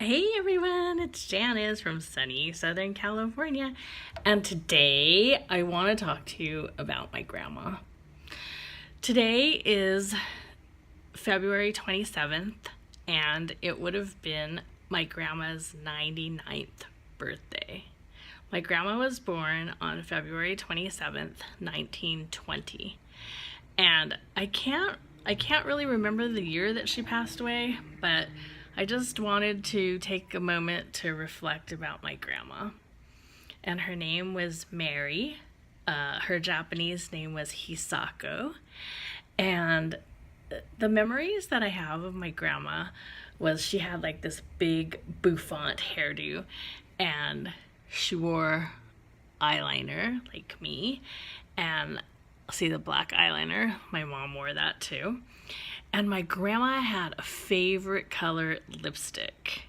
Hey everyone, it's Janice from sunny Southern California, and today I want to talk to you about my grandma. Today is February 27th, and it would have been my grandma's 99th birthday. My grandma was born on February 27th, 1920, and I can't really remember the year that she passed away, but I just wanted to take a moment to reflect about my grandma. And her name was Mary. Her Japanese name was Hisako. And the memories that I have of my grandma was she had like this big bouffant hairdo, and she wore eyeliner like me, and see the black eyeliner, my mom wore that too. And my grandma had a favorite color lipstick.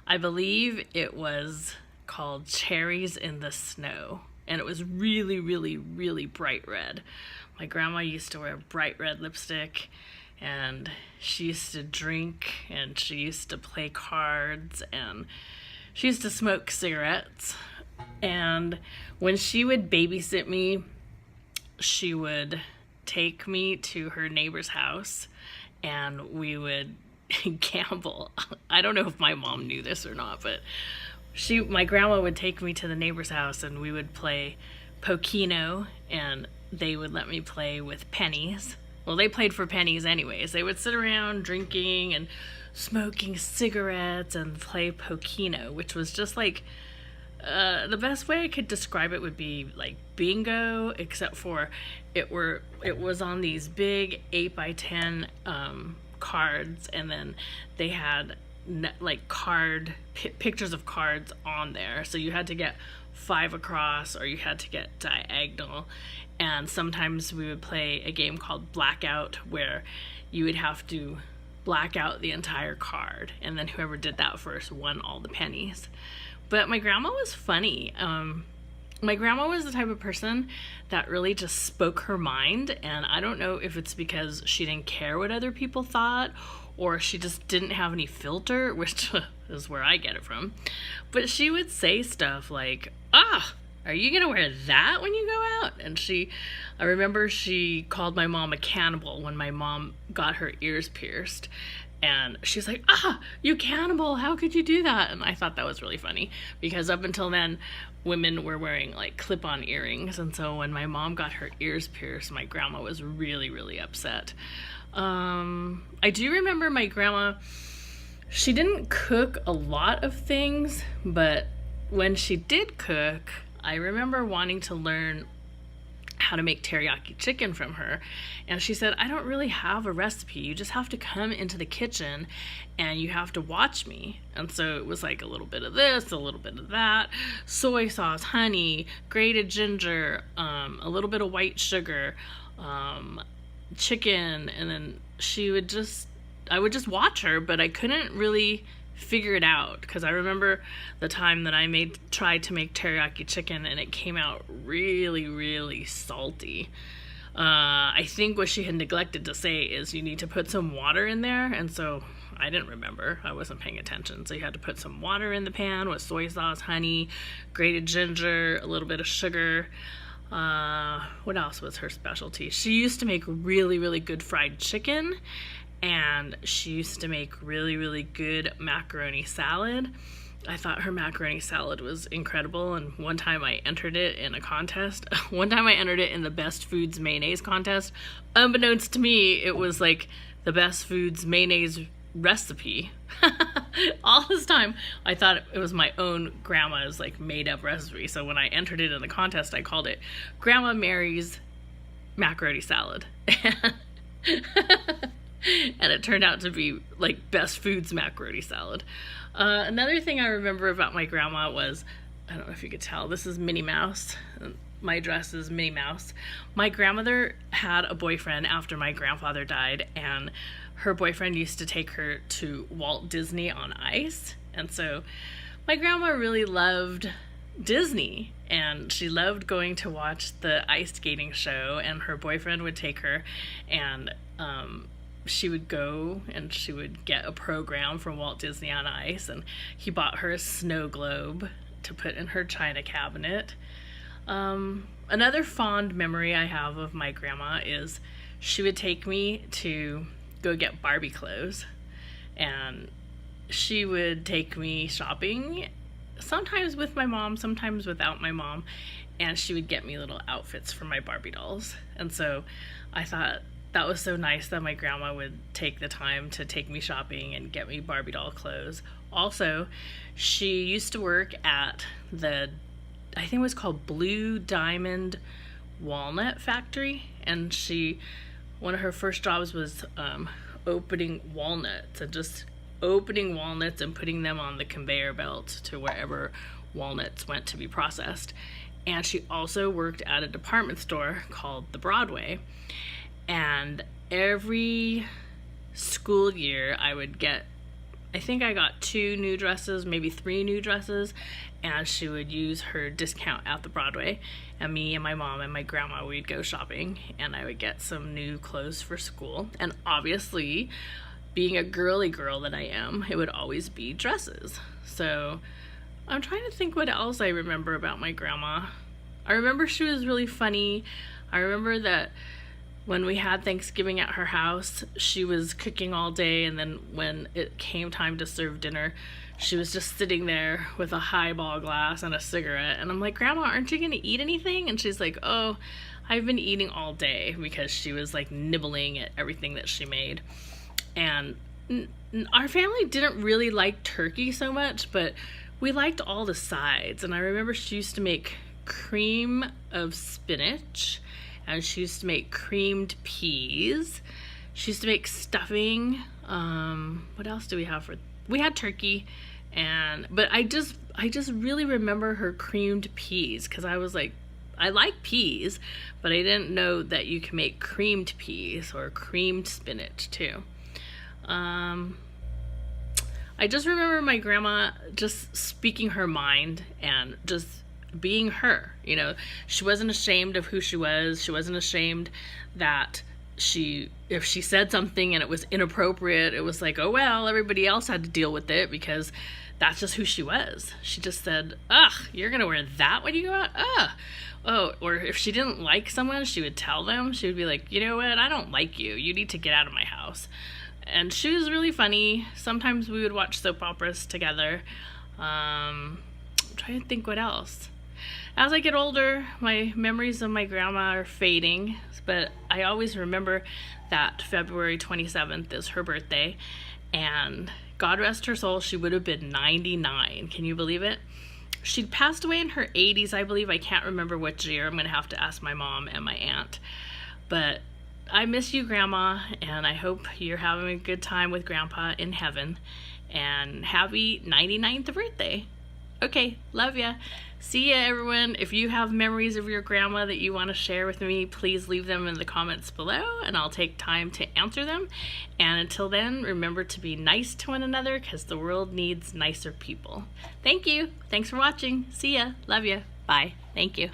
I believe it was called Cherries in the Snow, and it was really, really, really bright red. My grandma used to wear bright red lipstick, and she used to drink, and she used to play cards, and she used to smoke cigarettes. And when she would babysit me, she would take me to her neighbor's house, and we would gamble. I don't know if my mom knew this or not, but my grandma would take me to the neighbor's house, and we would play Pokino, and they would let me play with pennies. Well, they played for pennies anyways. They would sit around drinking and smoking cigarettes and play Pokino, which was just like the best way I could describe it would be like bingo, except for it was on these big 8x10 cards, and then they had like pictures of cards on there, so you had to get 5 across or you had to get diagonal. And sometimes we would play a game called Blackout, where you would have to black out the entire card, and then whoever did that first won all the pennies. But my grandma was funny. My grandma was the type of person that really just spoke her mind, and I don't know if it's because she didn't care what other people thought, or she just didn't have any filter, which is where I get it from. But she would say stuff like, are you gonna wear that when you go out? And I remember she called my mom a cannibal when my mom got her ears pierced. And she's like, you cannibal, how could you do that? And I thought that was really funny, because up until then, women were wearing like clip-on earrings. And so when my mom got her ears pierced, my grandma was really, really upset. I do remember my grandma, she didn't cook a lot of things, but when she did cook, I remember wanting to learn how to make teriyaki chicken from her, and she said, I don't really have a recipe, you just have to come into the kitchen and you have to watch me. And so it was like a little bit of this, a little bit of that, soy sauce, honey, grated ginger, a little bit of white sugar, chicken, and then I would just watch her, but I couldn't really figure it out, because I remember the time that I tried to make teriyaki chicken, and it came out really, really salty. I think what she had neglected to say is you need to put some water in there, and so I didn't remember. I wasn't paying attention. So you had to put some water in the pan with soy sauce, honey, grated ginger, a little bit of sugar. What else was her specialty? She used to make really, really good fried chicken, and she used to make really, really good macaroni salad. I thought her macaroni salad was incredible, and one time I entered it in a contest. One time I entered it in the Best Foods Mayonnaise contest. Unbeknownst to me, it was like the Best Foods Mayonnaise recipe. All this time, I thought it was my own grandma's like made-up recipe. So when I entered it in the contest, I called it Grandma Mary's Macaroni Salad. And it turned out to be like Best Foods macaroni salad. Another thing I remember about my grandma was, I don't know if you could tell, this is Minnie Mouse. My dress is Minnie Mouse. My grandmother had a boyfriend after my grandfather died, and her boyfriend used to take her to Walt Disney on Ice. And so my grandma really loved Disney, and she loved going to watch the ice skating show, and her boyfriend would take her, and she would go and she would get a program from Walt Disney on Ice, and he bought her a snow globe to put in her china cabinet. Another fond memory I have of my grandma is she would take me to go get Barbie clothes, and she would take me shopping, sometimes with my mom, sometimes without my mom, and she would get me little outfits for my Barbie dolls. And so I thought that was so nice that my grandma would take the time to take me shopping and get me Barbie doll clothes. Also, she used to work at I think it was called Blue Diamond Walnut Factory, and one of her first jobs was opening walnuts, and just opening walnuts and putting them on the conveyor belt to wherever walnuts went to be processed. And she also worked at a department store called the Broadway, and every school year I think I got 2 new dresses, maybe 3 new dresses, and she would use her discount at the Broadway, and me and my mom and my grandma, we'd go shopping, and I would get some new clothes for school. And obviously, being a girly girl that I am, it would always be dresses. So I'm trying to think what else I remember about my grandma. I remember she was really funny. I remember that when we had Thanksgiving at her house, she was cooking all day, and then when it came time to serve dinner, she was just sitting there with a highball glass and a cigarette. And I'm like, Grandma, aren't you gonna eat anything? And she's like, oh, I've been eating all day, because she was like nibbling at everything that she made. And our family didn't really like turkey so much, but we liked all the sides. And I remember she used to make cream of spinach, and she used to make creamed peas. She used to make stuffing. What else do we have we had turkey, but I just really remember her creamed peas, because I was like, I like peas, but I didn't know that you can make creamed peas or creamed spinach too. I just remember my grandma just speaking her mind and just being her. You know, she wasn't ashamed of who she was. She wasn't ashamed that if she said something and it was inappropriate, it was like, oh well, everybody else had to deal with it, because that's just who she was. She just said, ugh, you're gonna wear that when you go out? Ugh. Oh, or if she didn't like someone, she would tell them. She would be like, you know what, I don't like you. You need to get out of my house. And she was really funny. Sometimes we would watch soap operas together. I'm trying to think what else. As I get older, my memories of my grandma are fading, but I always remember that February 27th is her birthday, and God rest her soul, she would have been 99. Can you believe it? She'd passed away in her 80s, I believe. I can't remember which year. I'm going to have to ask my mom and my aunt. But I miss you, Grandma, and I hope you're having a good time with Grandpa in heaven. And happy 99th birthday. Okay, love ya. See ya, everyone. If you have memories of your grandma that you want to share with me, please leave them in the comments below, and I'll take time to answer them. And until then, remember to be nice to one another, because the world needs nicer people. Thank you. Thanks for watching. See ya. Love ya. Bye. Thank you.